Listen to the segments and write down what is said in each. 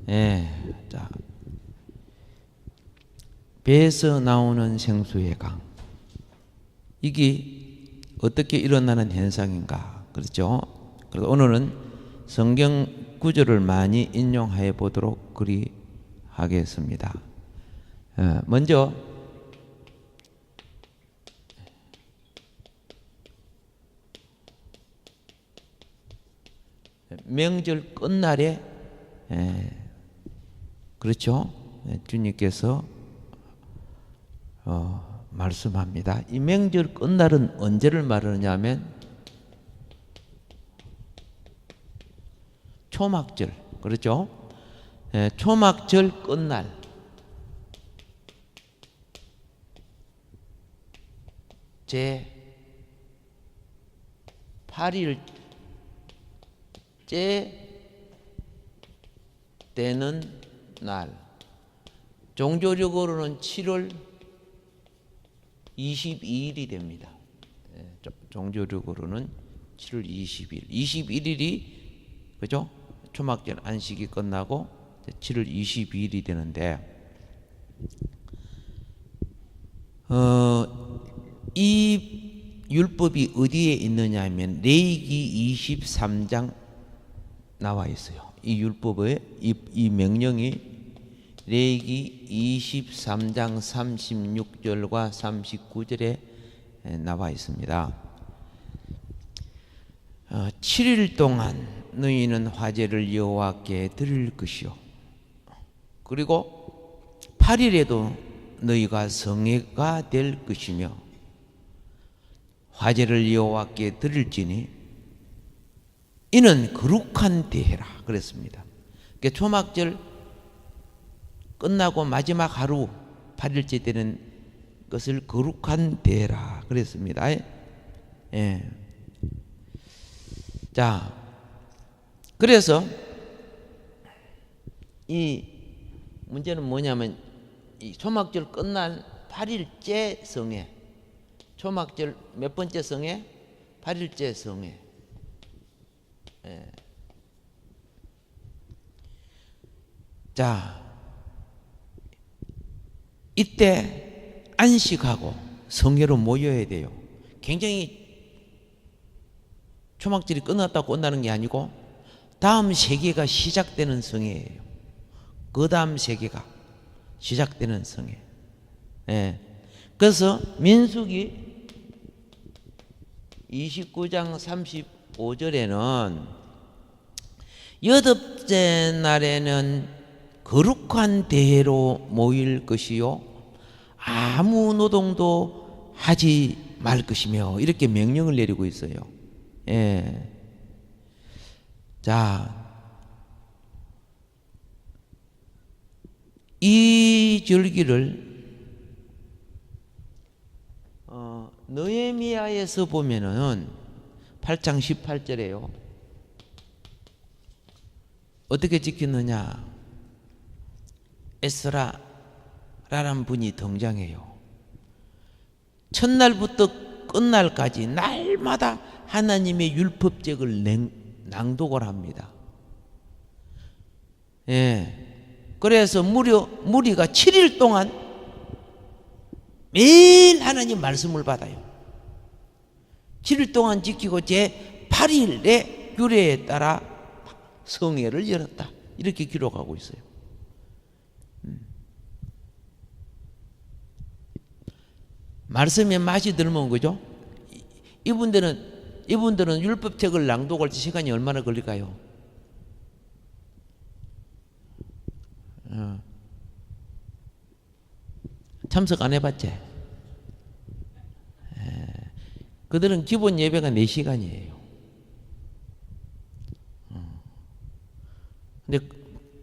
예, 자, 배에서 나오는 생수의 강. 이게 어떻게 일어나는 현상인가? 그렇죠? 그래서 오늘은 성경 구절을 많이 인용해 보도록 그리하겠습니다. 먼저 명절 끝날에 그렇죠? 주님께서 말씀합니다. 이 명절 끝날은 언제를 말하느냐면 초막절, 그렇죠? 초막절 끝날 제 8일째 되는 날, 종교적으로는 7월 22일이 됩니다. 종교적으로는 7월 20일, 21일이 그죠? 초막절 안식이 끝나고 7월 22일이 되는데 이 율법이 어디에 있느냐 하면 레위기 23장 나와 있어요. 이 율법의 이 명령이 레위기 23장 36절과 39절에 나와 있습니다. 7일 동안 너희는 화제를 여호와께 드릴 것이요, 그리고 8일에도 너희가 성회가 될 것이며 화제를 여호와께 드릴지니 이는 거룩한 대회라 그랬습니다. 그러니까 초막절 끝나고 마지막 하루 8일째 되는 것을 거룩한 대회라 그랬습니다. 예. 자, 그래서 이 문제는 뭐냐면 이 초막절 끝날 8일째 성회, 초막절 몇 번째 성회? 8일째 성회. 예. 자, 이때 안식하고 성회로 모여야 돼요. 굉장히 초막절이 끝났다고 끝나는 게 아니고 다음 세계가 시작되는 성회예요. 그 다음 세계가 시작되는 성회. 예. 그래서 민수기 29장 35절에는 여덟째 날에는 거룩한 대회로 모일 것이요 아무 노동도 하지 말 것이며 이렇게 명령을 내리고 있어요. 예. 자, 이 절기를 느헤미야에서 보면은 8장 18절에요. 어떻게 지켰느냐? 에스라라는 분이 등장해요. 첫날부터 끝날까지 날마다 하나님의 율법책을 낭독을 합니다. 예. 그래서 무리가 7일 동안 매일 하나님 말씀을 받아요. 7일 동안 지키고 제 8일의 규례에 따라 성회를 열었다. 이렇게 기록하고 있어요. 말씀에 맛이 들면 그죠? 이분들은 율법책을 낭독할 때 시간이 얼마나 걸릴까요? 참석 안 해봤지? 그들은 기본 예배가 4시간이에요. 근데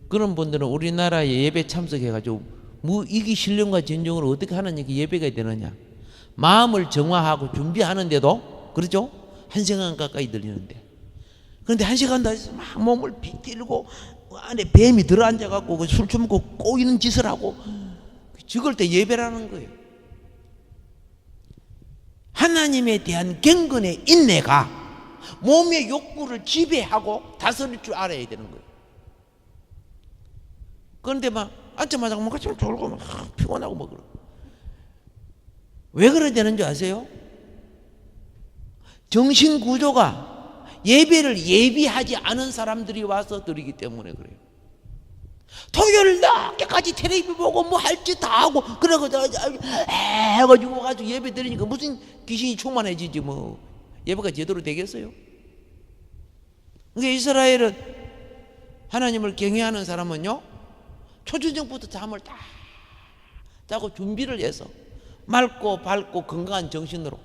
그런 분들은 우리나라에 예배 참석해가지고 뭐 이게 신령과 진정으로 어떻게 하느냐 예배가 되느냐, 마음을 정화하고 준비하는데도 그렇죠? 1시간 가까이 들리는데, 그런데 1시간 다 막 몸을 비틀고 안에 뱀이 들어앉아갖고 술 처먹고 꼬이는 짓을 하고 죽을 때 예배라는 거예요. 하나님에 대한 경건의 인내가 몸의 욕구를 지배하고 다스릴 줄 알아야 되는 거예요. 그런데 막 앉자마자 뭔가 좀 졸고 막 피곤하고 뭐 그러. 왜 그래 되는 줄 아세요? 정신 구조가 예배를 예비하지 않은 사람들이 와서 드리기 때문에 그래요. 토요일 낮게까지 텔레비 보고 뭐 할 짓 다 하고 그러고 해가지고 와가지고 예배 드리니까 무슨 귀신이 충만해지지 뭐 예배가 제대로 되겠어요? 그러니까 이스라엘은 하나님을 경외하는 사람은요 초저녁부터 잠을 다 자고 준비를 해서 맑고 밝고 건강한 정신으로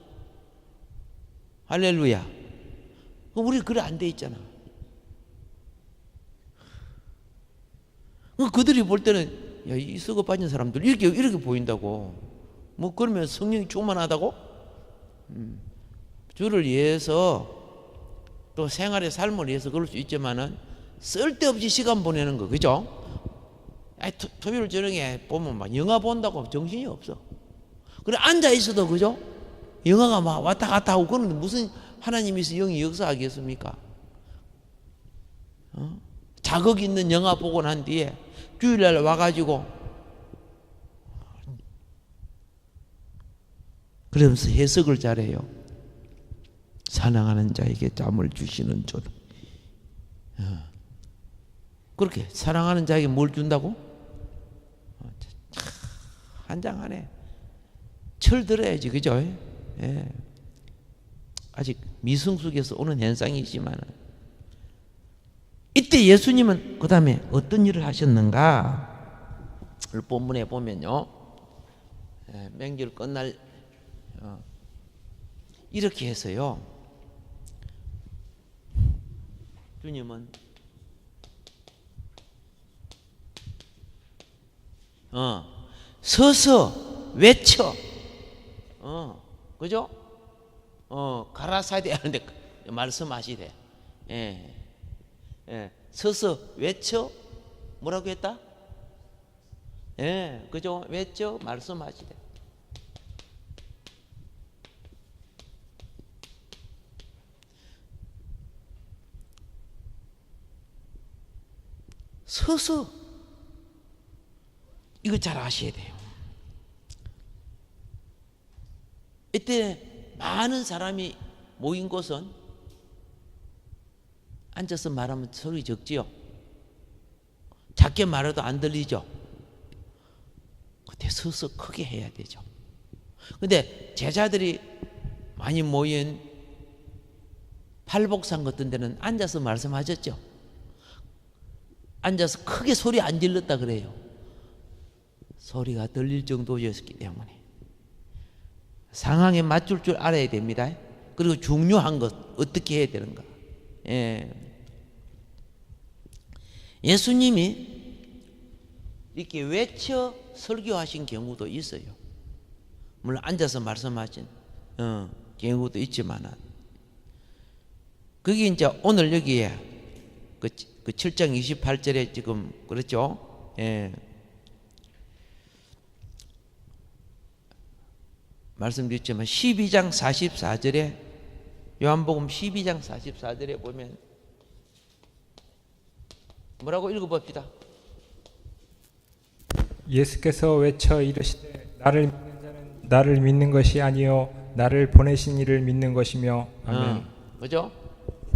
할렐루야. 우리 그래 안 돼 있잖아. 그들이 볼 때는 야, 이 썩어 빠진 사람들 이렇게 보인다고. 뭐 그러면 성령이 충만하다고? 주를 위해서 또 생활의 삶을 위해서 그럴 수 있지만은 쓸데없이 시간 보내는 거 그죠? 토요일 저녁에 보면 막 영화 본다고 정신이 없어. 그래 앉아 있어도 그죠? 영화가 막 왔다 갔다 하고 그러는데 무슨 하나님이서 영이 역사하겠습니까? 자극 있는 영화 보고 난 뒤에 주일날 와가지고 그러면서 해석을 잘해요. 사랑하는 자에게 잠을 주시는 줄. 그렇게 사랑하는 자에게 뭘 준다고? 한장하네. 철 들어야지 그죠? 예. 아직 미성숙에서 오는 현상이지만 이때 예수님은 그 다음에 어떤 일을 하셨는가? 본문에 보면요 명절 끝날 이렇게 해서요 주님은 서서 외쳐 그죠? 가라사대 하는데 말씀하시대. 예. 예. 서서 외쳐 뭐라고 했다? 예. 그죠? 외쳐 말씀하시대. 서서 이거 잘 아셔야 돼요. 이때 많은 사람이 모인 곳은 앉아서 말하면 소리 적지요. 작게 말해도 안 들리죠. 그때 서서 크게 해야 되죠. 근데 제자들이 많이 모인 팔복산 같은 데는 앉아서 말씀하셨죠. 앉아서 크게 소리 안 질렀다 그래요. 소리가 들릴 정도였기 때문에 상황에 맞출 줄 알아야 됩니다. 그리고 중요한 것 어떻게 해야 되는가. 예. 예수님이 이렇게 외쳐 설교하신 경우도 있어요. 물론 앉아서 말씀하신 경우도 있지만 그게 이제 오늘 여기에 그 7장 28절에 지금 그렇죠. 예. 말씀드렸지만 12장 44절에 요한복음 12장 44절에 보면 뭐라고 읽어봅시다. 예수께서 외쳐 이르시되 나를 믿는 자는 나를 믿는 것이 아니요 나를 보내신 이를 믿는 것이며 아멘. 그죠?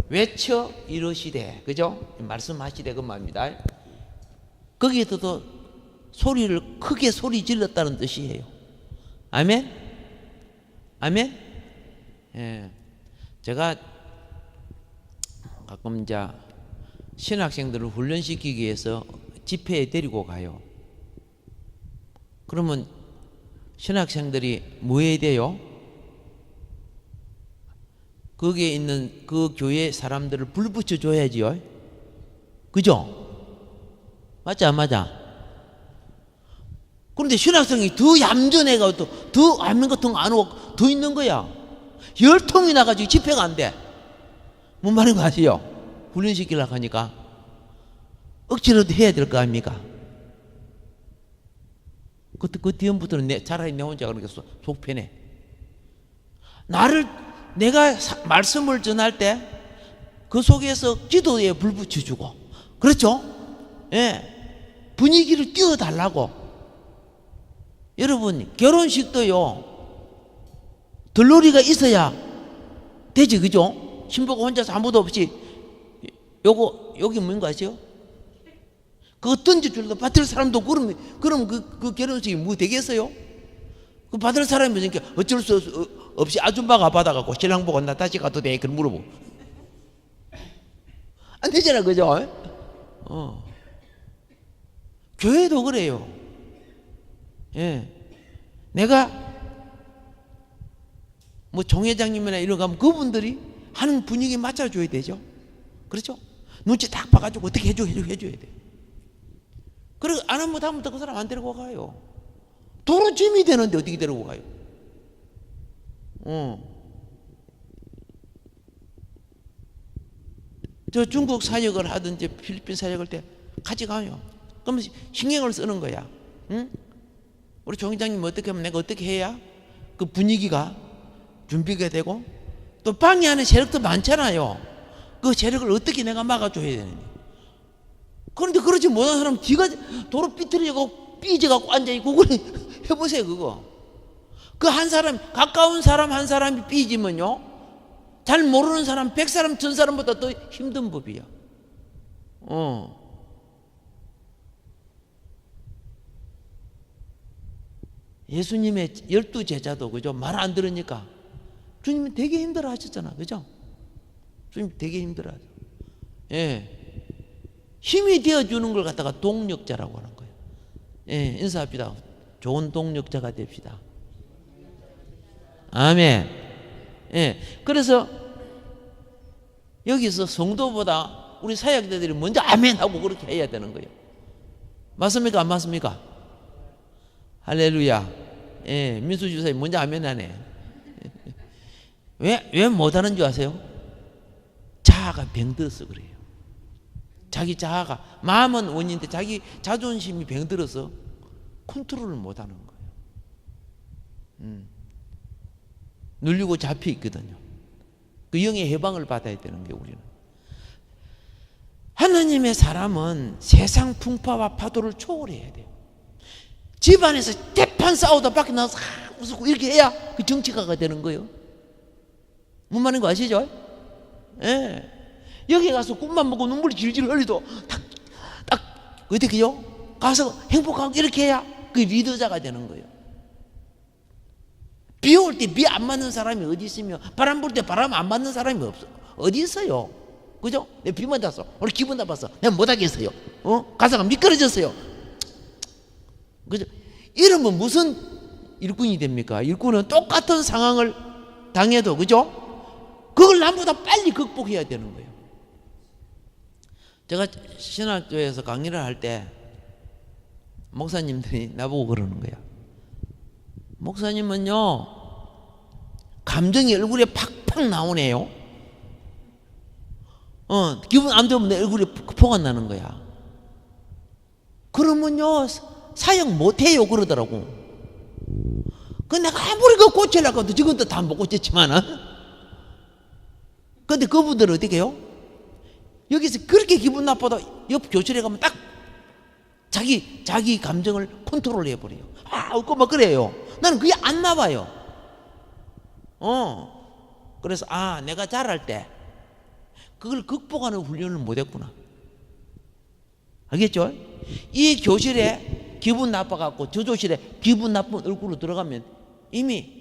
외쳐 이르시되 그죠? 말씀하시되 그 말입니다. 거기에서도 소리를 크게 소리 질렀다는 뜻이에요. 아멘. 아멘. 예. 제가 가끔 이제 신학생들을 훈련시키기 위해서 집회에 데리고 가요. 그러면 신학생들이 뭐 해야 돼요? 거기에 있는 그 교회 사람들을 불 붙여줘야지요. 그죠? 맞지 안 맞아? 그런데 신학생이 더 얌전해가 더 아멘 같은 거 안 오고 더 있는 거야. 열통이 나가지고 집회가 안 돼. 뭔 말인 거 아시죠? 훈련시키려고 하니까 억지로도 해야 될 거 아닙니까? 그 뒤부터는 차라리 내 혼자 그러니까 속 편해. 내가 말씀을 전할 때 그 속에서 기도에 불 붙여주고 그렇죠? 예. 분위기를 띄워달라고. 여러분, 결혼식도요, 들놀이가 있어야 되지, 그죠? 신부가 혼자서 아무도 없이, 여기 뭔가 아세요? 그거 던져주려고 받을 사람도 그럼 그 결혼식이 뭐 되겠어요? 그 받을 사람이 그러니까 어쩔 수 없이 아줌마가 받아갖고 신랑 보고 나 다시 가도 돼? 그럼 물어보고. 안 되잖아, 그죠? 교회도 그래요. 예. 내가 뭐 종회장님이나 이런 거 하면 그분들이 하는 분위기에 맞춰줘야 되죠. 그렇죠? 눈치 딱 봐가지고 어떻게 해줘야 돼. 그리고 안 하면 다음부터 그 사람 안 데리고 가요. 도로 짐이 되는데 어떻게 데리고 가요? 저 중국 사역을 하든지 필리핀 사역을 때 같이 가요. 그러면 신경을 쓰는 거야. 응? 우리 종장님 어떻게 하면 내가 어떻게 해야 그 분위기가 준비가 되고, 또 방해하는 세력도 많잖아요. 그 세력을 어떻게 내가 막아줘야 되는지. 그런데 그러지 못한 사람 뒤가 도로 삐뚤어지고 삐져갖고 앉아있고 그래. 해보세요 그거. 그 한 사람, 가까운 사람 한 사람이 삐지면요, 잘 모르는 사람 100사람 1000사람보다 더 힘든 법이야. 예수님의 12제자도 그죠? 말 안 들으니까 주님은 되게 힘들어 하셨잖아. 그죠? 주님 되게 힘들어 하죠. 예. 힘이 되어주는 걸 갖다가 동력자라고 하는 거예요. 예, 인사합시다. 좋은 동력자가 됩시다. 아멘. 예. 그래서 여기서 성도보다 우리 사역자들이 먼저 아멘 하고 그렇게 해야 되는 거예요. 맞습니까? 안 맞습니까? 할렐루야. 예, 민수 주사님 먼저 아멘 하네. 왜 못하는 줄 아세요? 자아가 병들어서 그래요. 자기 자아가, 마음은 원인인데 자기 자존심이 병들어서 컨트롤을 못하는 거예요. 눌리고 잡혀 있거든요. 그 영의 해방을 받아야 되는 게 우리는. 하나님의 사람은 세상 풍파와 파도를 초월해야 돼요. 집안에서 대판 싸우다 밖에 나와서 웃고 이렇게 해야 그 정치가가 되는 거예요. 뭔 말인 거 아시죠? 예. 여기 가서 꿈만 보고 눈물이 질질 흘리도 딱 어떻게요? 가서 행복하고 이렇게 해야 그 리더자가 되는 거예요. 비 올 때 비 안 맞는 사람이 어디 있으며, 바람 불 때 바람 안 맞는 사람이 없어. 어디 있어요? 그죠? 내 비 맞았어. 오늘 기분 나빴어. 내가 못하겠어요. 가사가 미끄러졌어요. 그죠? 이러면 무슨 일꾼이 됩니까? 일꾼은 똑같은 상황을 당해도, 그죠? 그걸 남보다 빨리 극복해야 되는 거예요. 제가 신학교에서 강의를 할 때 목사님들이 나보고 그러는 거야. 목사님은요, 감정이 얼굴에 팍팍 나오네요. 기분 안 좋으면 내 얼굴에 포가 나는 거야. 그러면요, 사역 못해요 그러더라고. 그 내가 아무리 그 고치려고 해도 지금도 다 못 고쳤지만은, 근데 그분들은 어떻게 해요? 여기서 그렇게 기분 나빠도 옆 교실에 가면 딱 자기 감정을 컨트롤 해버려요. 웃고 막 그래요. 나는 그게 안 나와요. 그래서 내가 잘할 때 그걸 극복하는 훈련을 못했구나. 알겠죠? 이 교실에 기분 나빠갖고 저 교실에 기분 나쁜 얼굴로 들어가면 이미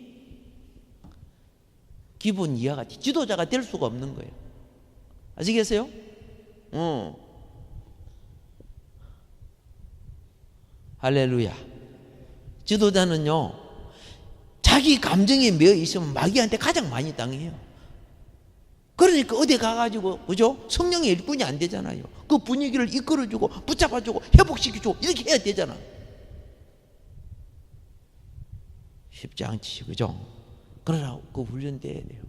기분 이하가 지도자가 될 수가 없는 거예요. 아시겠어요? 할렐루야. 지도자는요, 자기 감정에 매여 있으면 마귀한테 가장 많이 당해요. 그러니까 어디 가가지고, 그죠? 성령의 일꾼이 안 되잖아요. 그 분위기를 이끌어주고 붙잡아주고 회복시켜주고 이렇게 해야 되잖아. 쉽지 않지, 그죠? 그러나 그 훈련돼야 돼요.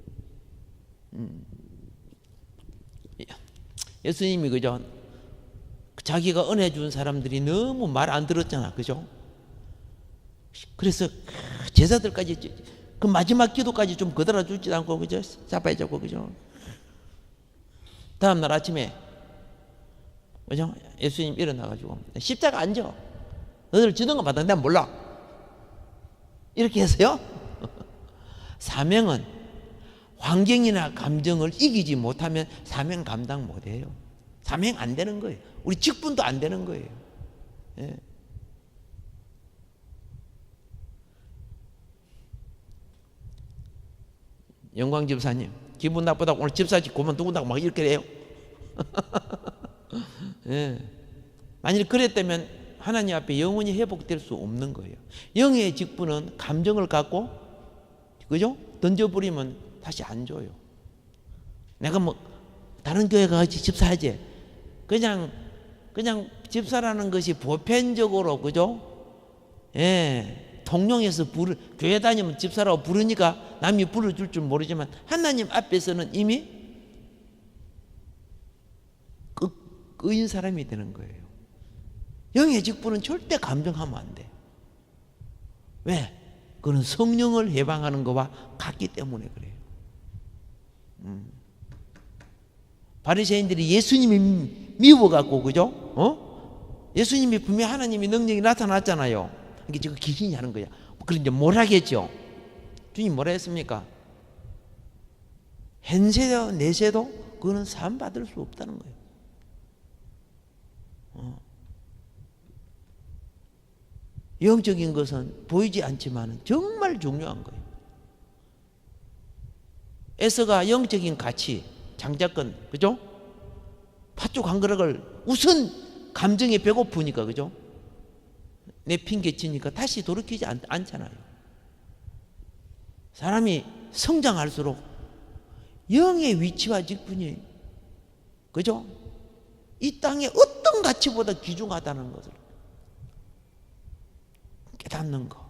예수님이, 그죠? 자기가 은혜 준 사람들이 너무 말 안 들었잖아, 그죠? 그래서 제자들까지 그 마지막 기도까지 좀 거들어 주지 않고, 그죠? 자빠져고, 그죠? 다음날 아침에 그죠? 예수님 일어나가지고 십자가 앉아. 너희들 지도가 받아. 난 몰라. 이렇게 해서요. 사명은 환경이나 감정을 이기지 못하면 사명 감당 못해요. 사명 안 되는 거예요. 우리 직분도 안 되는 거예요. 예. 영광 집사님, 기분 나쁘다고 오늘 집사직 그만두는다고 막 이렇게 해요. 예. 만일 그랬다면 하나님 앞에 영원히 회복될 수 없는 거예요. 영의 직분은 감정을 갖고, 그죠? 던져버리면 다시 안 줘요. 내가 뭐 다른 교회 가서 집사하지. 그냥 집사라는 것이 보편적으로, 그죠? 예. 통용해서 교회 다니면 집사라고 부르니까 남이 불러줄 줄 모르지만 하나님 앞에서는 이미 끄인 사람이 되는 거예요. 영의 직분은 절대 감정하면 안 돼. 왜? 그건 성령을 해방하는 것과 같기 때문에 그래요. 바리새인들이 예수님이 미워갖고, 그죠? 예수님이 분명히 하나님의 능력이 나타났잖아요. 이게 지금 귀신이 하는 거야. 그럼 이제 뭘 하겠죠? 주님 뭐라 했습니까? hen세도 내세도 그거는 산 받을 수 없다는 거예요. 영적인 것은 보이지 않지만 정말 중요한 거예요. 에서가 영적인 가치, 장자권, 그죠? 팥죽 한 그릇을 우선 감정에 배고프니까, 그죠? 내 핑계 치니까 다시 돌이키지 않잖아요. 사람이 성장할수록 영의 위치와 직분이, 그죠? 이 땅의 어떤 가치보다 귀중하다는 것을 깨닫는 거.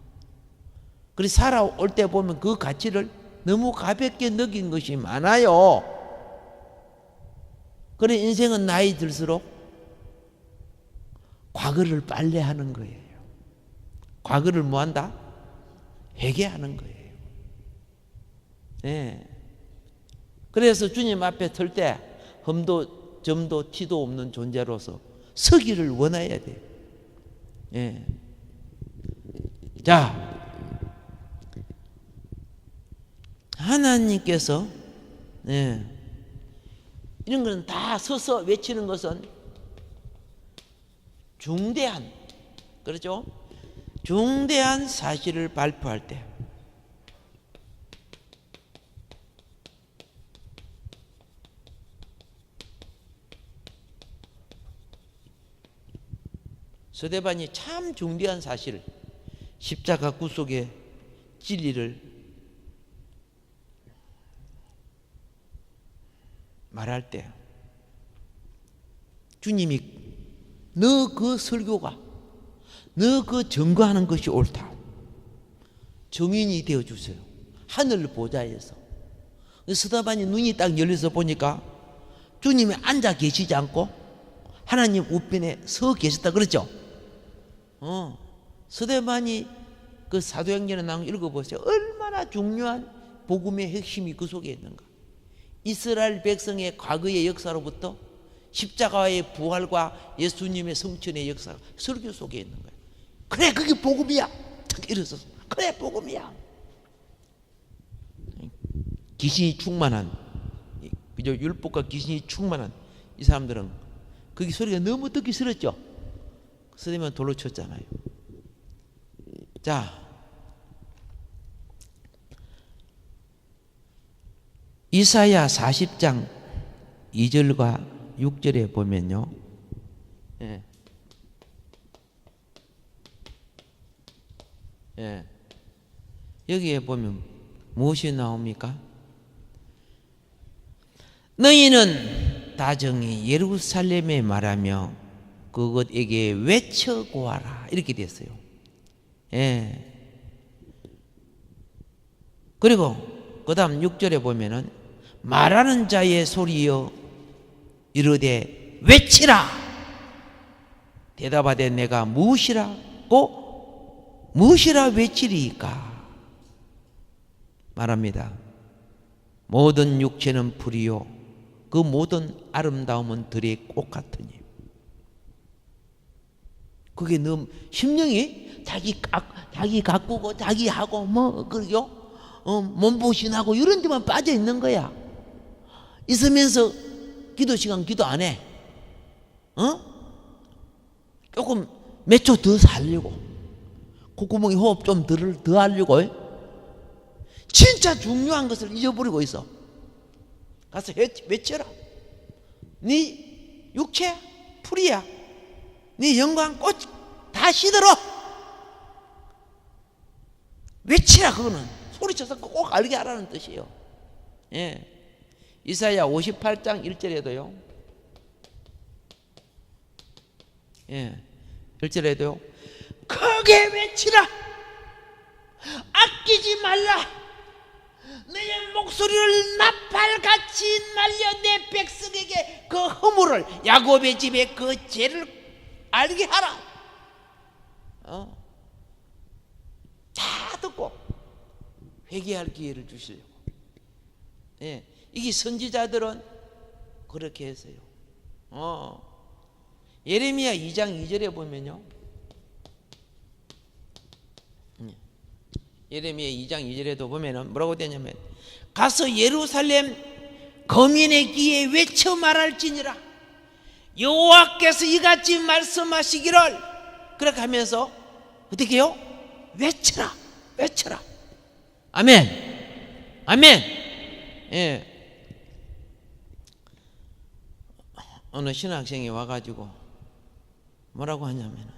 그래서 살아올 때 보면 그 가치를 너무 가볍게 느낀 것이 많아요. 그래 인생은 나이 들수록 과거를 빨래하는 거예요. 과거를 뭐한다? 회개하는 거예요. 네. 그래서 주님 앞에 설 때 흠도 점도 티도 없는 존재로서 서기를 원해야 돼요. 네. 자, 하나님께서 이런 것은 다 서서 외치는 것은 중대한, 그렇죠? 중대한 사실을 발표할 때 서대반이 참 중대한 사실, 십자가 구속의 진리를 말할 때 주님이 너 그 설교가, 너 그 증거하는 것이 옳다, 증인이 되어주세요. 하늘 보좌에서. 서대반이 눈이 딱 열려서 보니까 주님이 앉아 계시지 않고 하나님 우편에 서 계셨다 그랬죠. 서대반이 그 사도행전에 나온 거 읽어보세요. 얼마나 중요한 복음의 핵심이 그 속에 있는가. 이스라엘 백성의 과거의 역사로부터 십자가의 부활과 예수님의 성천의 역사가 설교 속에 있는 거예요. 그래 그게 복음이야. 이랬었어. 그래 복음이야. 귀신이 충만한, 그죠? 율법과 귀신이 충만한 이 사람들은 거기 소리가 너무 듣기 싫었죠. 서대면 돌로 쳤잖아요. 자, 이사야 40장 2절과 6절에 보면요. 여기에 보면 무엇이 나옵니까? 너희는 다정히 예루살렘에 말하며 그것에게 외쳐고하라. 이렇게 됐어요. 그리고 그 다음 6절에 보면은 말하는 자의 소리여 이르되 외치라. 대답하되 내가 무엇이라고 무엇이라 외치리까 말합니다. 모든 육체는 불이요 그 모든 아름다움은 들의 꽃 같으니. 그게 너무 심령이 자기 가꾸고 자기 하고 뭐 그러죠. 몸보신하고 이런 데만 빠져 있는 거야. 있으면서 기도 시간 기도 안 해. 조금 몇 초 더 살려고, 콧구멍에 호흡 좀 더 하려고. 진짜 중요한 것을 잊어버리고 있어. 가서 외쳐라. 네 육체야, 풀이야, 네 영광 꽃 다 시들어. 외치라. 그거는 소리쳐서 꼭 알게 하라는 뜻이에요. 예. 이사야 58장 1절에도요. 예. 1절에도요. 크게 외치라. 아끼지 말라. 내 목소리를 나팔같이 날려 내 백성에게 그 허물을, 야곱의 집에 그 죄를 알게 하라. 다 듣고 회개할 기회를 주시려고. 예. 이게 선지자들은 그렇게 했어요. 예레미야 2장 2절에 보면요. 예레미야 2장 2절에도 보면은 뭐라고 되냐면, 가서 예루살렘 거민의 귀에 외쳐 말할지니라. 여호와께서 이같이 말씀하시기를. 그렇게 하면서 어떻게 해요? 외쳐라. 외쳐라. 아멘. 아멘. 예. 어느 신학생이 와가지고 뭐라고 하냐면,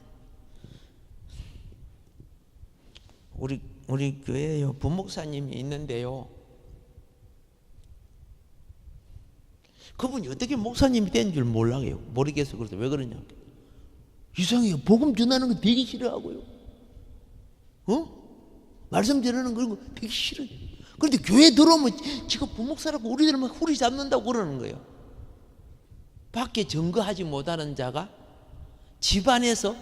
우리 교회에요 부목사님이 있는데요, 그분이 어떻게 목사님이 된 줄 모르겠어요. 그래서 왜 그러냐, 이상해요. 복음 전하는 거 되게 싫어하고요. 말씀 전하는 거 되게 싫어요. 그런데 교회 들어오면 지가 부목사라고 우리들 막 후리 잡는다고 그러는 거예요. 밖에 증거하지 못하는 자가 집안에서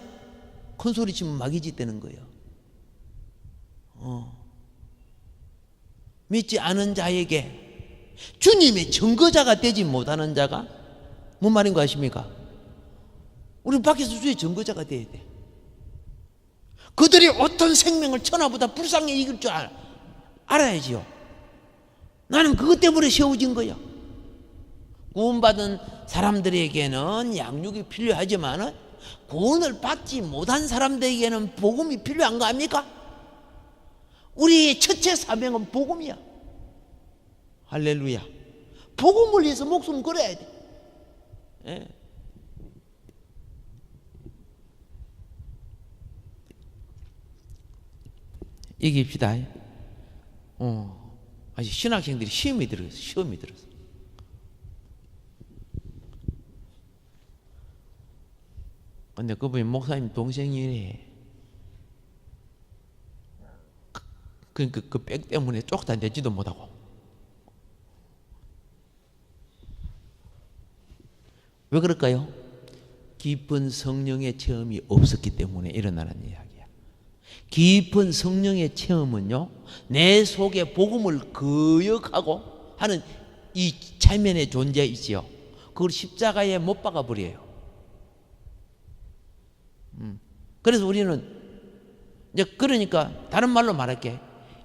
큰 소리 치면 마귀짓 되는 거예요. 믿지 않은 자에게 주님의 증거자가 되지 못하는 자가 뭔 말인 거 아십니까? 우리 밖에서 주의 증거자가 돼야 돼. 그들이 어떤 생명을 천하보다 불쌍히 이길 줄 알아야지요. 나는 그것 때문에 세워진 거야. 구원받은 사람들에게는 양육이 필요하지만 구원을 받지 못한 사람들에게는 복음이 필요한 거 아닙니까? 우리의 첫째 사명은 복음이야. 할렐루야. 복음을 위해서 목숨 걸어야 돼. 예. 이깁시다. 아직 신학생들이 시험이 들었어. 근데 그분이 목사님 동생이래. 그러니까 그 백 때문에 쫓다 내지도 못하고. 왜 그럴까요? 깊은 성령의 체험이 없었기 때문에 일어나는 이야기야. 깊은 성령의 체험은요, 내 속에 복음을 거역하고 하는 이 체면의 존재 있지요. 그걸 십자가에 못 박아 버려요. 그래서 우리는 이제, 그러니까 다른 말로 말할게,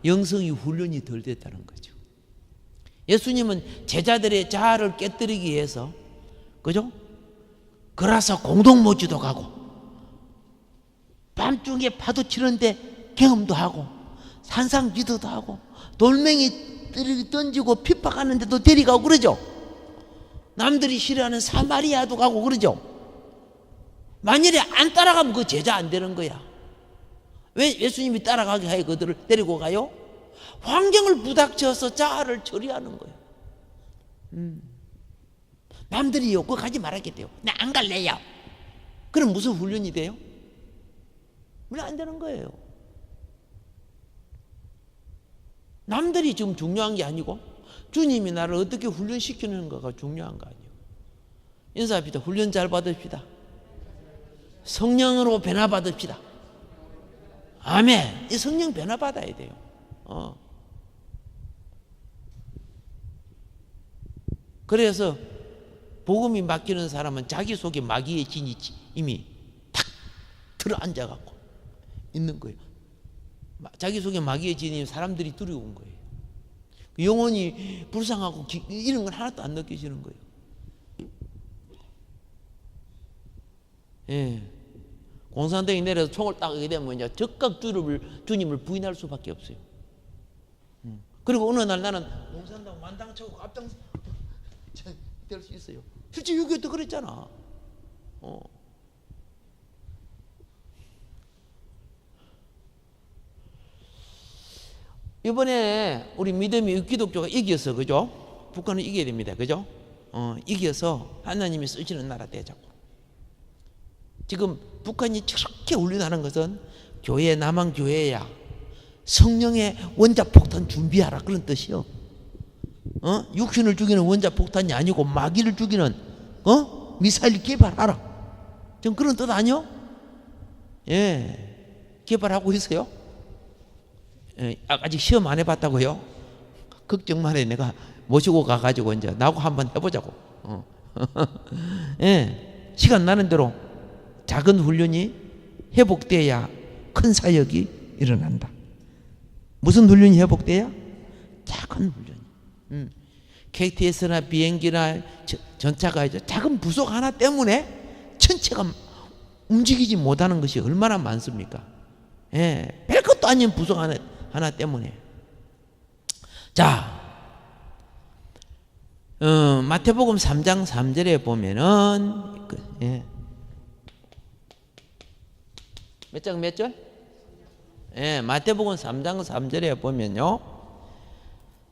영성이 훈련이 덜 됐다는 거죠. 예수님은 제자들의 자아를 깨뜨리기 위해서, 그죠? 그라서 공동모지도 가고, 밤중에 파도 치는데 경험도 하고, 산상기도도 하고, 돌멩이 던지고 핍박하는데도 데리가고 그러죠. 남들이 싫어하는 사마리아도 가고 그러죠. 만일에 안 따라가면 그 제자 안 되는 거야. 왜 예수님이 따라가게 하여 그들을 데리고 가요? 환경을 부닥쳐서 자아를 처리하는 거예요. 남들이요, 그거 가지 말았겠대요. 나 안 갈래요. 그럼 무슨 훈련이 돼요? 훈련 안 되는 거예요. 남들이 지금 중요한 게 아니고 주님이 나를 어떻게 훈련시키는가가 중요한 거 아니에요. 인사합시다. 훈련 잘 받읍시다. 성령으로 변화 받읍시다. 아멘. 이 성령 변화 받아야 돼요. 그래서 복음이 맡기는 사람은 자기 속에 마귀의 진이 이미 탁 들어 앉아갖고 있는 거예요. 자기 속에 마귀의 진이 사람들이 두려운 거예요. 영혼이 불쌍하고 이런 건 하나도 안 느껴지는 거예요. 예. 공산당이 내려서 총을 딱 하게 되면 이제 즉각 주님을 부인할 수밖에 없어요. 그리고 어느 날 나는 공산당 만당차고 앞장 될 수 있어요. 실제 6.25도 그랬잖아. 이번에 우리 믿음이 기독교가 이겨서, 그죠? 북한은 이겨야 됩니다. 그죠? 이겨서 하나님이 쓰시는 나라 되자고. 지금 북한이 저렇게 훈련하는 것은 교회, 남한교회야 성령의 원자폭탄 준비하라, 그런 뜻이요. 육신을 죽이는 원자폭탄이 아니고 마귀를 죽이는 미사일 개발하라, 좀 그런 뜻 아니요? 예, 개발하고 있어요. 예, 아직 시험 안 해봤다고요? 걱정만 해. 내가 모시고 가가지고 이제 나하고 한번 해보자고. 예, 시간 나는 대로 작은 훈련이 회복돼야 큰 사역이 일어난다. 무슨 훈련이 회복돼야? 작은 훈련이. KTX나 비행기나 전차가 이제 작은 부속 하나 때문에 전체가 움직이지 못하는 것이 얼마나 많습니까? 예, 별것도 아닌 부속 하나 때문에. 자, 마태복음 3장 3절에 보면은 예. 몇 절? 예, 마태복음 3장 3절에 보면요,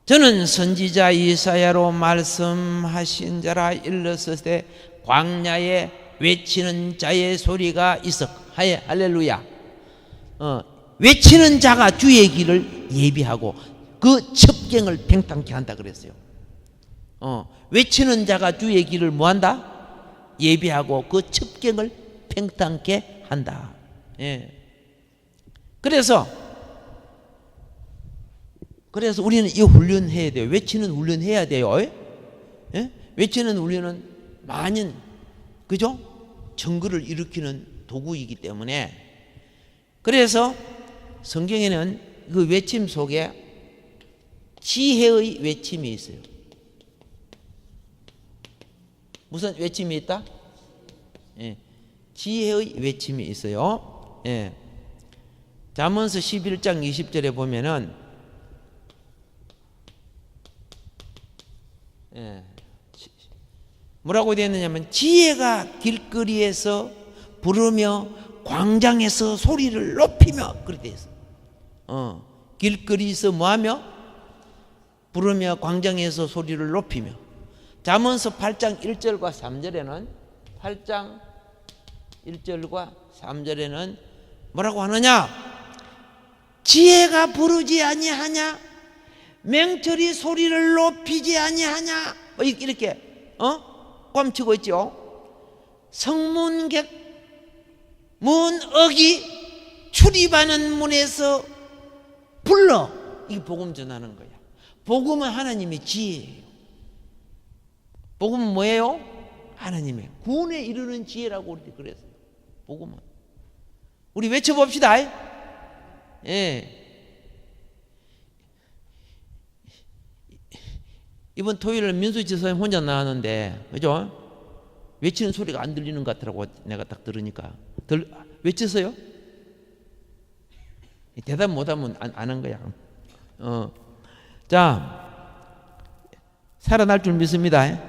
저는 선지자 이사야로 말씀하신 자라 일렀을 광야에 외치는 자의 소리가 있어. 할렐루야. 외치는 자가 주의 길을 예비하고 그 첩경을 팽창케 한다 그랬어요. 외치는 자가 주의 길을 뭐한다? 예비하고 그 첩경을 팽창케 한다. 예. 그래서 우리는 이 훈련 해야 돼요. 외치는 훈련 해야 돼요. 예? 외치는 훈련은 많은, 그죠? 정글을 일으키는 도구이기 때문에. 그래서 성경에는 그 외침 속에 지혜의 외침이 있어요. 무슨 외침이 있다? 예. 지혜의 외침이 있어요. 예. 잠언서 11장 20절에 보면은 예. 뭐라고 되어 있느냐면 지혜가 길거리에서 부르며 광장에서 소리를 높이며 그렇게 되어 있어요. 길거리에서 뭐하며? 부르며 광장에서 소리를 높이며. 잠언서 8장 1절과 3절에는 8장 1절과 3절에는 뭐라고 하느냐? 지혜가 부르지 아니하냐? 맹철이 소리를 높이지 아니하냐? 이렇게 ቋ미치고 있죠. 성문객 문어기 출입하는 문에서 불러. 이게 복음 전하는 거야. 복음은 하나님의 지혜예요. 복음은 뭐예요? 하나님의 구원에 이르는 지혜라고 우리 그랬어요. 복음은. 우리 외쳐봅시다. 예. 이번 토요일에 민수지사님 혼자 나왔는데, 그죠? 외치는 소리가 안 들리는 것 같더라고. 내가 딱 들으니까. 외쳤어요? 대답 못하면 안 한 거야. 자, 살아날 줄 믿습니다.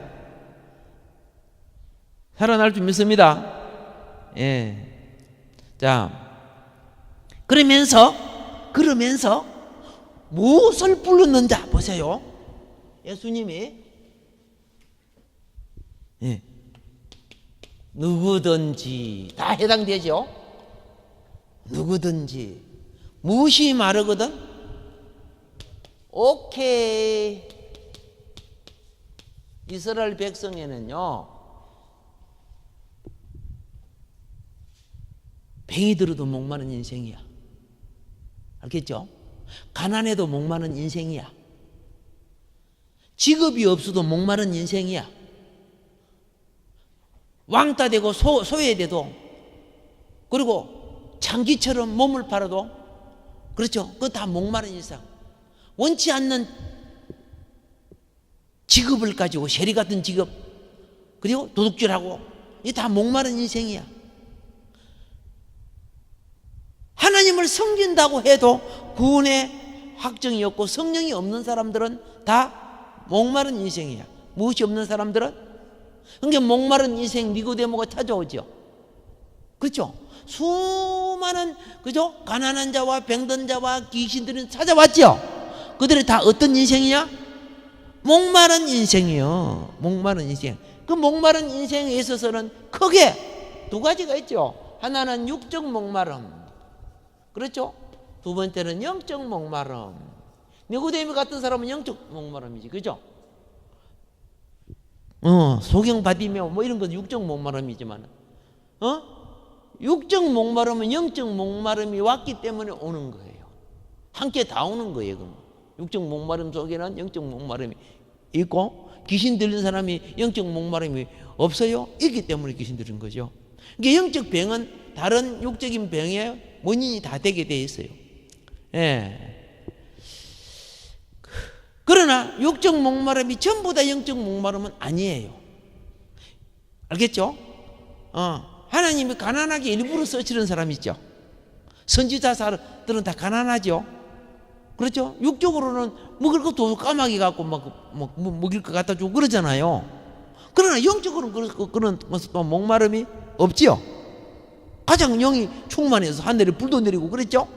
살아날 줄 믿습니다. 예. 자, 그러면서 무엇을 부르는 자 보세요. 예수님이 예. 누구든지 다 해당되죠. 누구든지 무엇이 마르거든 오케이. 이스라엘 백성에는요, 뱅이 들어도 목마른 인생이야. 알겠죠? 가난해도 목마른 인생이야. 직업이 없어도 목마른 인생이야. 왕따 되고 소외돼도, 그리고 창기처럼 몸을 팔아도 그렇죠. 그거 다 목마른 일상. 원치 않는 직업을 가지고 세리 같은 직업 그리고 도둑질하고 이게 다 목마른 인생이야. 하나님을 섬긴다고 해도 구원의 확정이 없고 성령이 없는 사람들은 다 목마른 인생이야. 무엇이 없는 사람들은? 그러니까 목마른 인생 니고데모가 찾아오죠. 그렇죠? 수많은 그죠? 가난한 자와 병든 자와 귀신들은 찾아왔죠. 그들이 다 어떤 인생이냐? 목마른 인생이요. 목마른 인생. 그 목마른 인생에 있어서는 크게 두 가지가 있죠. 하나는 육적 목마름. 그렇죠? 두 번째는 영적 목마름. 니고데모 같은 사람은 영적 목마름이지. 그죠? 소경 받으며 뭐 이런 건 육적 목마름이지만 육적 목마름은 영적 목마름이 왔기 때문에 오는 거예요. 함께 다 오는 거예요. 그럼. 육적 목마름 속에는 영적 목마름이 있고 귀신 들린 사람이 영적 목마름이 없어요? 있기 때문에 귀신 들린 거죠. 그러니까 영적 병은 다른 육적인 병의 원인이 다 되게 돼 있어요. 예. 그러나 육적 목마름이 전부 다 영적 목마름은 아니에요. 알겠죠? 하나님이 가난하게 일부러 쓰시는 사람 있죠. 선지자들은 다 가난하죠. 그렇죠? 육적으로는 먹을 것도 까마귀 갖고 막 먹일 것 갖다 주고 그러잖아요. 그러나 영적으로는 그런 또 목마름이 없지요. 가장 영이 충만해서 하늘에 불도 내리고 그랬죠.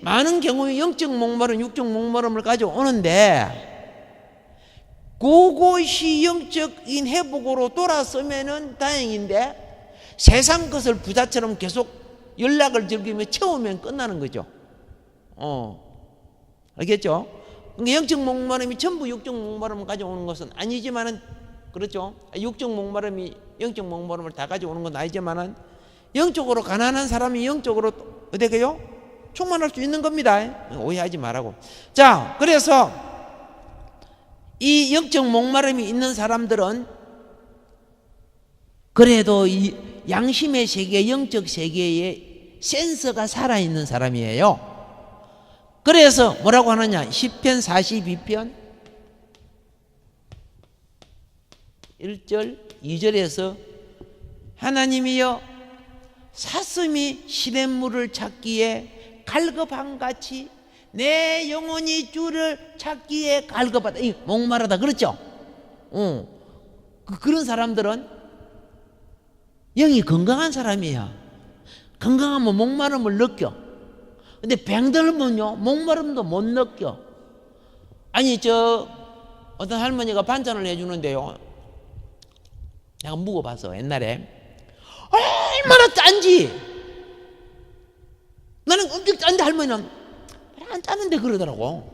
많은 경우에 영적 목마름, 육적 목마름을 가져오는데 그것이 영적인 회복으로 돌아서면은 다행인데 세상 것을 부자처럼 계속 연락을 즐기며 채우면 끝나는 거죠. 알겠죠? 그러니까 영적 목마름이 전부 육적 목마름을 가져오는 것은 아니지만은 그렇죠? 육적 목마름이 영적 목마름을 다 가져오는 건 아니지만은 영적으로 가난한 사람이 영적으로 어떻게 해요? 충만할 수 있는 겁니다. 오해하지 말라고. 자, 그래서 이 영적 목마름이 있는 사람들은 그래도 이 양심의 세계, 영적 세계에 센서가 살아있는 사람이에요. 그래서 뭐라고 하느냐? 시편 42편 1절 2절에서 하나님이여 사슴이 시냇물을 찾기에 갈급함같이 내 영혼이 주를 찾기에 갈급하다. 이 목마르다 그렇죠? 그런 사람들은 영이 건강한 사람이야. 건강하면 목마름을 느껴. 근데 병들면요 목마름도 못 느껴. 아니 어떤 할머니가 반찬을 해주는데요, 내가 묵어봐서 옛날에 얼마나 짠지. 나는 엄청 짠데 할머니는 안 짜는데 그러더라고.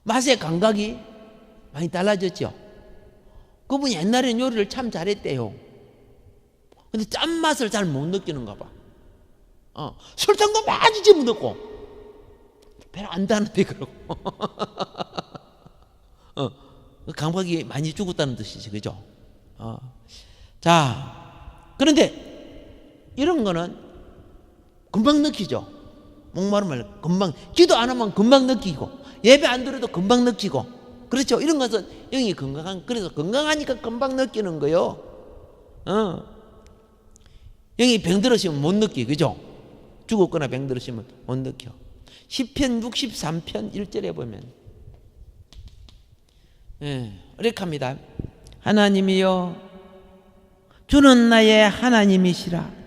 맛의 감각이 많이 달라졌죠. 그분이 옛날에는 요리를 참 잘했대요. 근데 짠맛을 잘 못 느끼는가 봐. 설탕도 많이 집어넣고 별로 안 다는데 그러고. 감각이 많이 죽었다는 뜻이지, 그죠? 자, 그런데 이런 거는 금방 느끼죠. 목마름을 금방, 기도 안 하면 금방 느끼고, 예배 안 드려도 금방 느끼고, 그렇죠? 이런 것은 영이 그래서 건강하니까 금방 느끼는 거요. 영이 병들으시면 못 느끼, 그죠? 죽었거나 병들으시면 못 느껴. 시편 63편 1절에 보면 이렇게 합니다. 하나님이여 주는 나의 하나님이시라.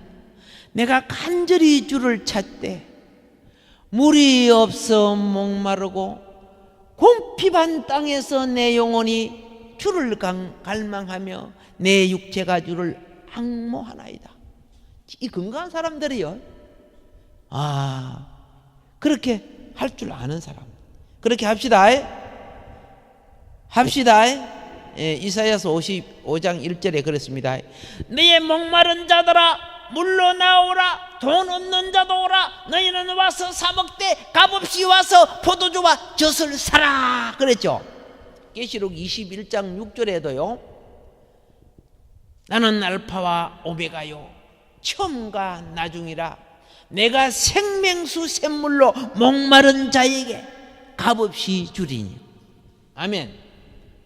내가 간절히 주를 찾되 물이 없어 목마르고 곰핍한 땅에서 내 영혼이 주를 갈망하며 내 육체가 주를 앙모하나이다. 이 건강한 사람들이요, 그렇게 할 줄 아는 사람. 그렇게 합시다. 이사야서 55장 1절에 그랬습니다. 너의 목마른 자들아 물러나오라. 돈 없는 자도 오라. 너희는 와서 사 먹되 값없이 와서 포도주와 젖을 사라 그랬죠. 계시록 21장 6절에도요. 나는 알파와 오메가요 처음과 나중이라 내가 생명수 샘물로 목마른 자에게 값없이 주리니. 아멘.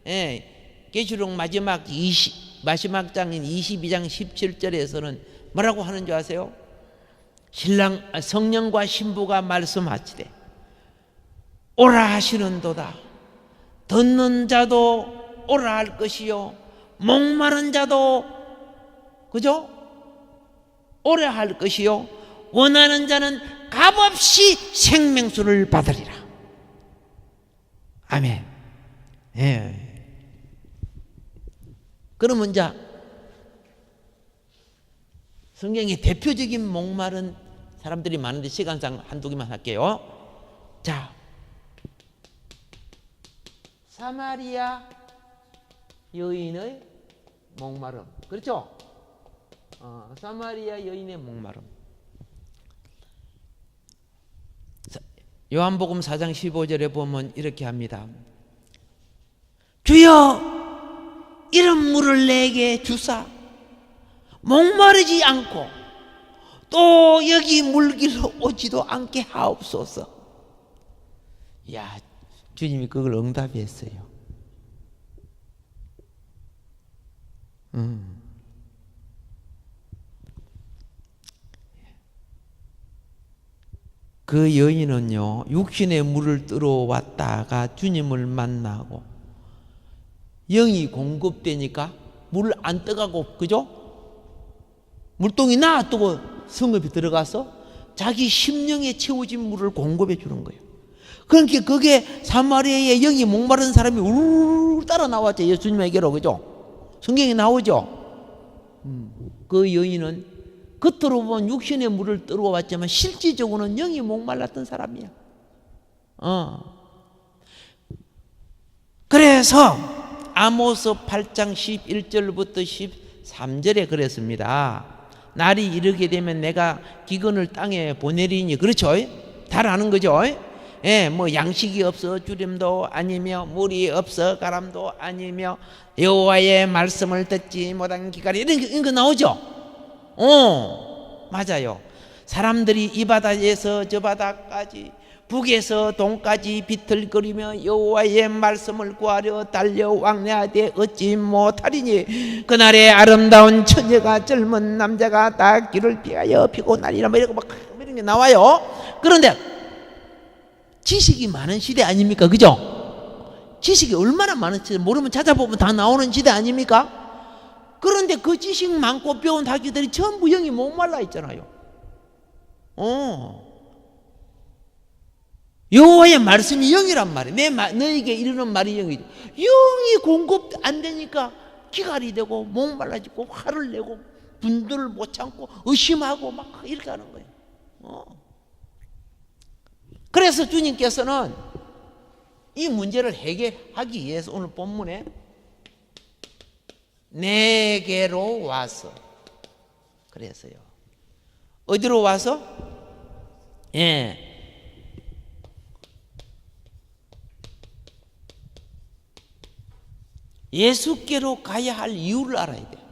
예, 계시록 마지막 장인 22장 17절에서는 뭐라고 하는 줄 아세요? 성령과 신부가 말씀하시되 오라 하시는도다. 듣는 자도 오라 할 것이요 목마른 자도 그죠? 오라 할 것이요 원하는 자는 값없이 생명수를 받으리라. 아멘. 예. 그러면 이제 성경의 대표적인 목마른 사람들이 많은데 시간상 한두 개만 할게요. 자, 사마리아 여인의 목마름. 그렇죠? 사마리아 여인의 목마름. 요한복음 4장 15절에 보면 이렇게 합니다. 주여 이런 물을 내게 주사 목마르지 않고 또 여기 물길로 오지도 않게 하옵소서. 야, 주님이 그걸 응답했어요. 그 여인은요, 육신의 물을 들어왔다가 주님을 만나고 영이 공급되니까 물 안 떠가고, 그죠? 물동이 놔두고 성읍에 들어가서 자기 심령에 채워진 물을 공급해 주는 거예요. 그러니까 그게 사마리아의 영이 목마른 사람이 우르르 따라 나왔죠. 예수님에게로. 그죠? 성경에 나오죠. 그 여인은 겉으로 보면 육신의 물을 들어왔지만 실질적으로는 영이 목말랐던 사람이야. 그래서 아모스 8장 11절부터 13절에 그랬습니다. 날이 이르게 되면 내가 기근을 땅에 보내리니. 그렇죠? 잘 아는 거죠? 예, 뭐 양식이 없어 주림도 아니며 물이 없어 가람도 아니며 여호와의 말씀을 듣지 못한 기갈이 이런 거 나오죠? 맞아요. 사람들이 이 바다에서 저 바다까지 북에서 동까지 비틀거리며 여호와의 말씀을 구하려 달려 왕래하되 얻지 못하리니 그날에 아름다운 처녀가 젊은 남자가 다 길을 피하여 피곤하리라. 뭐 이런 거 막 이런 게 나와요. 그런데 지식이 많은 시대 아닙니까? 그죠? 지식이 얼마나 많은지 모르면 찾아보면 다 나오는 시대 아닙니까? 그런데 그 지식 많고 배운 학교들이 전부 영이 목말라 있잖아요. 여호와의 말씀이 영이란 말이에요. 너에게 이르는 말이 영이죠. 영이 공급 안 되니까 기갈이 되고 목말라지고 화를 내고 분들을 못 참고 의심하고 막 이렇게 하는 거예요. 그래서 주님께서는 이 문제를 해결하기 위해서 오늘 본문에 내게로 와서 그래서요. 어디로 와서? 예. 예수께로 가야 할 이유를 알아야 돼요.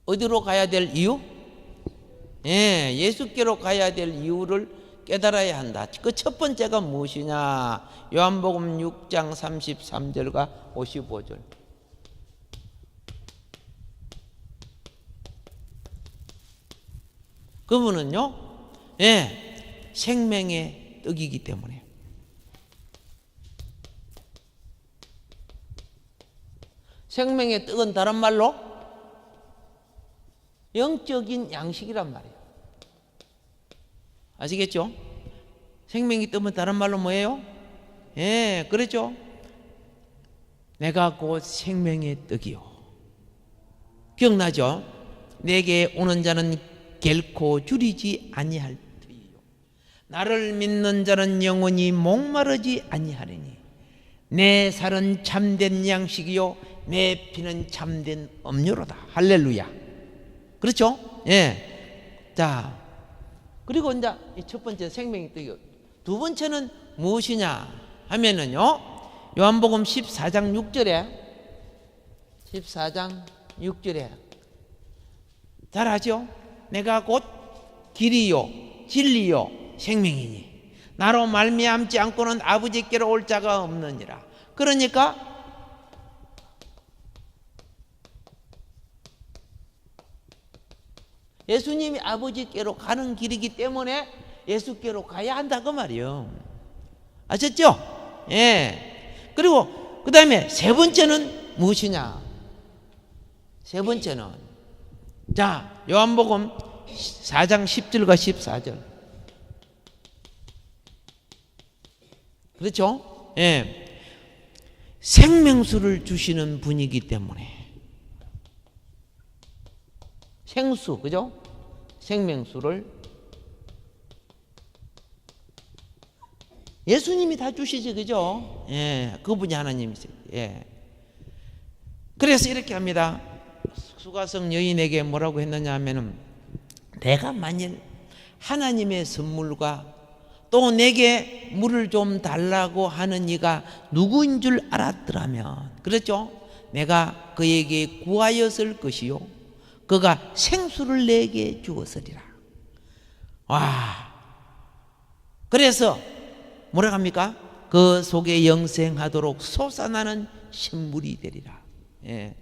어디로 가야 될 이유? 예, 예수께로 가야 될 이유를 깨달아야 한다. 그 첫 번째가 무엇이냐? 요한복음 6장 33절과 55절. 그분은요, 예, 생명의 떡이기 때문에. 생명의 떡은 다른 말로 영적인 양식이란 말이에요. 아시겠죠? 생명이 떡은 다른 말로 뭐예요? 예, 그렇죠? 내가 곧 생명의 떡이요. 기억나죠? 내게 오는 자는 결코 줄이지 아니할 터이요. 나를 믿는 자는 영원히 목마르지 아니하리니 내 살은 참된 양식이요 내 피는 참된 음료로다. 할렐루야. 그렇죠? 예. 자, 그리고 이제 첫 번째 생명의 떡이요. 두 번째는 무엇이냐 하면은요, 요한복음 14장 6절에 14장 6절에 잘 아죠? 내가 곧 길이요 진리요 생명이니 나로 말미암지 않고는 아버지께로 올 자가 없느니라. 그러니까 예수님이 아버지께로 가는 길이기 때문에 예수께로 가야 한다 그 말이요. 아셨죠? 예. 그리고 그 다음에 세 번째는 무엇이냐? 세 번째는 자 요한복음 4장 10절과 14절 그렇죠? 예. 생명수를 주시는 분이기 때문에 생수 그죠? 생명수를 예수님이 다 주시지 그죠? 예, 그분이 하나님이세요. 예. 그래서 이렇게 합니다. 수가성 여인에게 뭐라고 했느냐 하면은 내가 만일 하나님의 선물과 또 내게 물을 좀 달라고 하는 이가 누구인 줄 알았더라면 그렇죠? 내가 그에게 구하였을 것이요 그가 생수를 내게 주었으리라. 와. 그래서 뭐라 합니까? 그 속에 영생하도록 솟아나는 신물이 되리라. 예.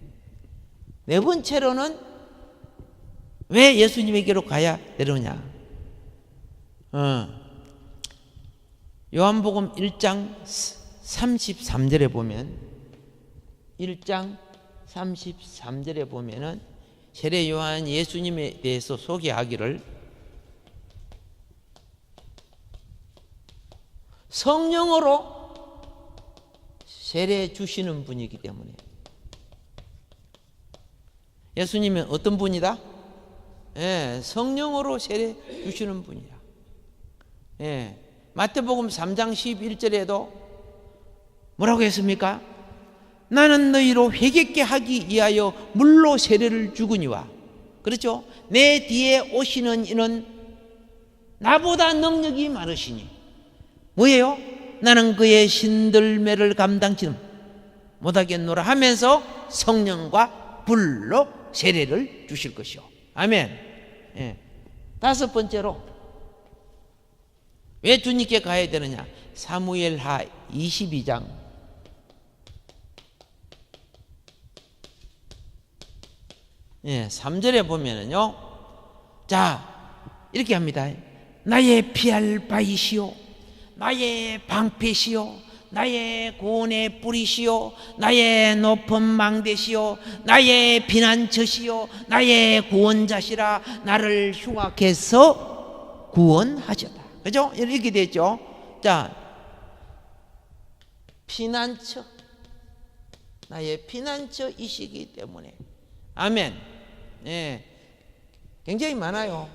네 번째로는 왜 예수님에게로 가야 되느냐? 요한복음 1장 33절에 보면 1장 33절에 보면은 세례 요한 예수님에 대해서 소개하기를 성령으로 세례 주시는 분이기 때문에 예수님은 어떤 분이다? 예, 성령으로 세례 주시는 분이야. 예, 마태복음 3장 11절에도 뭐라고 했습니까? 나는 너희로 회개케 하기 위하여 물로 세례를 주거니와 그렇죠? 내 뒤에 오시는 이는 나보다 능력이 많으시니 뭐예요? 나는 그의 신들매를 감당치 못하겠노라 하면서 성령과 불로 세례를 주실 것이요. 아멘. 예. 다섯 번째로 왜 주님께 가야 되느냐? 사무엘하 22장 3절에 보면은요. 자, 이렇게 합니다. 나의 피할 바이시오 나의 방패시오 나의 구원의 뿌리시오 나의 높은 망대시오 나의 피난처시오 나의 구원자시라 나를 흉악해서 구원하셨다. 그죠? 이렇게 됐죠. 자, 피난처 나의 피난처이시기 때문에 아멘. 예, 굉장히 많아요.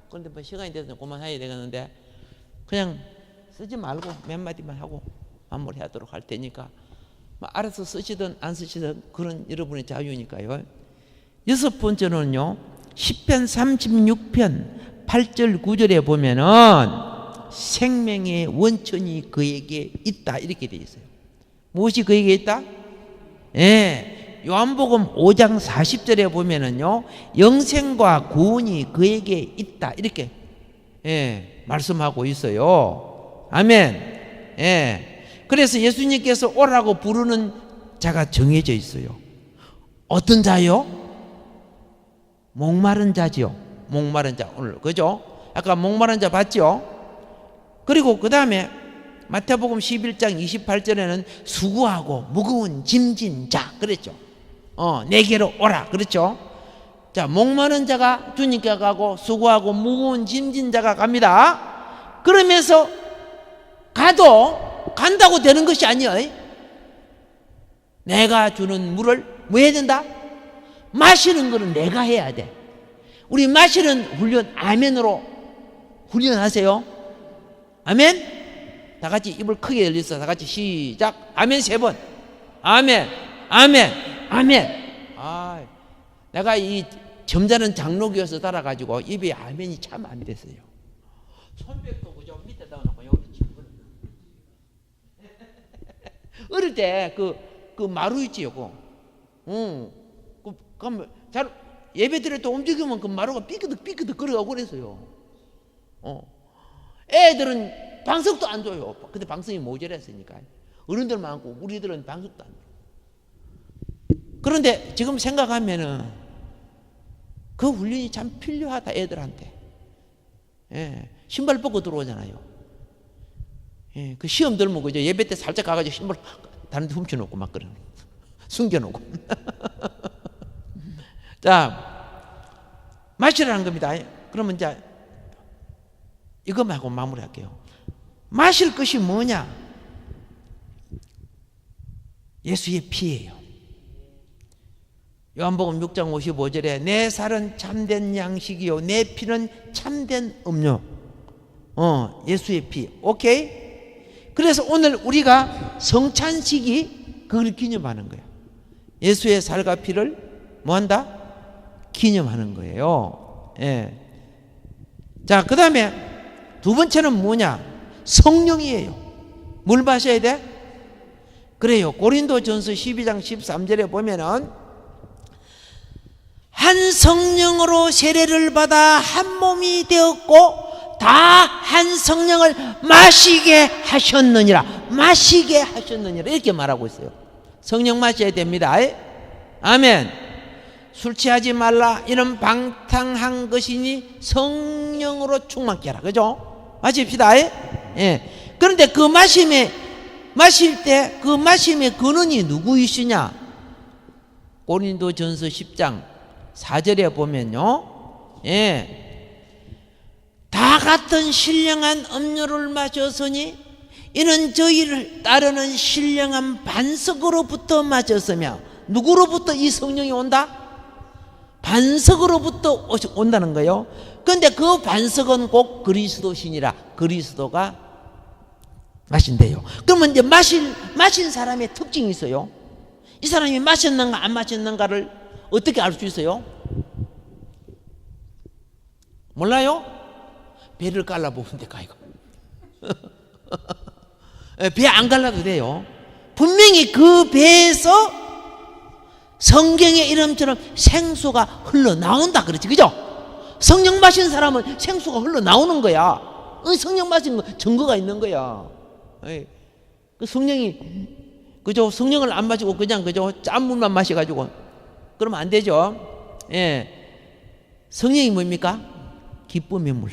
그런데 뭐 시간이 돼서 그만해야 되겠는데 그냥 쓰지 말고 몇 마디만 하고 마무리하도록 할 테니까 뭐 알아서 쓰시든 안 쓰시든 그런 여러분의 자유니까요. 여섯 번째는요. 시편 36편 8절 9절에 보면은 생명의 원천이 그에게 있다 이렇게 되어 있어요. 무엇이 그에게 있다? 예, 요한복음 5장 40절에 보면은요 영생과 구원이 그에게 있다 이렇게 말씀하고 있어요. 아멘. 예. 그래서 예수님께서 오라고 부르는 자가 정해져 있어요. 어떤 자요? 목마른 자지요. 목마른 자 오늘 그죠? 아까 목마른 자 봤죠? 그리고 그 다음에 마태복음 11장 28절에는 수고하고 무거운 짐진 자 그랬죠. 내게로 오라 그렇죠. 자, 목마른 자가 주님께 가고 수고하고 무거운 짐진 자가 갑니다. 그러면서 간다고 되는 것이 아니에요. 내가 주는 물을 뭐 해야 된다? 마시는 거는 내가 해야 돼. 우리 마시는 훈련 아멘으로 훈련하세요. 아멘. 다 같이 입을 크게 열려서 다 같이 시작. 아멘 3번. 아멘. 아멘. 아멘. 아, 내가 이 점잖은 장로교에서 따라가지고 입에 아멘이 참 안 됐어요. 손뼉도 그저 밑에 넣어놓고 여기 치고 어릴 때 그 마루 있지요. 그럼 잘 예배 드릴 때 움직이면 그 마루가 삐끗 걸어가고 그랬어요. 애들은 방석도 안 줘요. 근데 방석이 모자랐으니까. 어른들 많고 우리들은 방석도 안 줘. 그런데 지금 생각하면은 그 훈련이 참 필요하다, 애들한테. 예, 신발 벗고 들어오잖아요. 예, 그 시험 들면 그죠? 예배 때 살짝 가가지고 신발 다른 데 훔쳐놓고 막 그러는 숨겨놓고. 자, 마시라는 겁니다. 그러면 이제 이것만 하고 마무리할게요. 마실 것이 뭐냐? 예수의 피예요. 요한복음 6장 55절에 내 살은 참된 양식이요 내 피는 참된 음료. 예수의 피. 오케이? 그래서 오늘 우리가 성찬식이 그걸 기념하는 거예요. 예수의 살과 피를 뭐한다? 기념하는 거예요. 예. 자, 그 다음에 두 번째는 뭐냐? 성령이에요. 물 마셔야 돼? 그래요. 고린도전서 12장 13절에 보면은 한 성령으로 세례를 받아 한 몸이 되었고 다 한 성령을 마시게 하셨느니라. 마시게 하셨느니라. 이렇게 말하고 있어요. 성령 마셔야 됩니다. 아멘. 술 취하지 말라. 이런 방탕한 것이니 성령으로 충만케 하라. 그죠? 마십시다. 예. 그런데 그 마실 때 그 마심의 근원이 누구이시냐? 고린도전서 10장 4절에 보면요. 예. 다 같은 신령한 음료를 마셨으니 이는 저희를 따르는 신령한 반석으로부터 마셨으며 누구로부터 이 성령이 온다? 반석으로부터 온다는 거예요. 그런데 그 반석은 꼭 그리스도시니라. 그리스도가 마신대요. 그러면 이제 마신 사람의 특징이 있어요. 이 사람이 마셨는가 안 마셨는가를 어떻게 알 수 있어요? 몰라요? 배를 갈라보면 될까 이거. 배 안 갈라도 돼요. 분명히 그 배에서 성경의 이름처럼 생수가 흘러나온다 그렇지, 그죠? 성령 마신 사람은 생수가 흘러나오는 거야. 성령 마신 거 증거가 있는 거야. 그 성령이 그죠? 성령을 안 마시고 그냥 그죠? 짠 물만 마셔가지고 그러면 안 되죠. 예. 성령이 뭡니까? 기쁨의 물,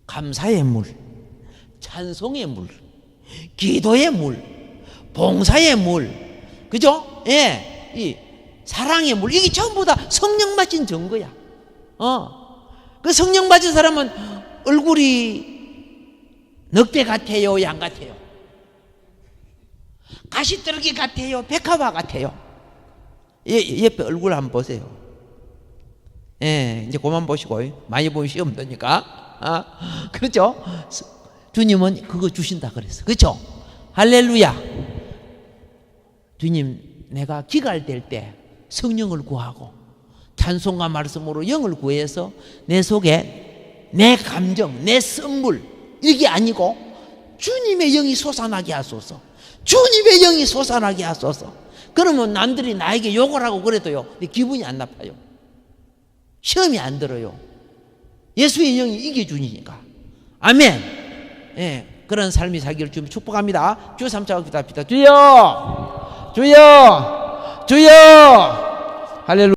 감사의 물, 찬송의 물, 기도의 물, 봉사의 물, 그죠? 예, 이 사랑의 물, 이게 전부 다 성령 마신 증거야. 그 성령 마신 사람은 얼굴이 늑대 같아요, 양 같아요? 가시떨기 같아요, 백합화 같아요? 옆에 얼굴 한번 보세요. 예, 이제 그만 보시고 많이 보면 시험 되니까. 그렇죠? 주님은 그거 주신다 그랬어. 그렇죠? 할렐루야. 주님, 내가 기갈될 때 성령을 구하고 찬송과 말씀으로 영을 구해서 내 속에 내 감정, 내 선물 이게 아니고 주님의 영이 솟아나게 하소서. 주님의 영이 솟아나게 하소서. 그러면 남들이 나에게 욕을 하고 그래도요, 내 기분이 안 나빠요. 시험이 안 들어요. 예수의 영이 이겨주니까. 아멘. 예, 그런 삶이 살기를 주님 축복합니다. 주 3차 기도합시다. 주여, 주여, 주여. 할렐루야.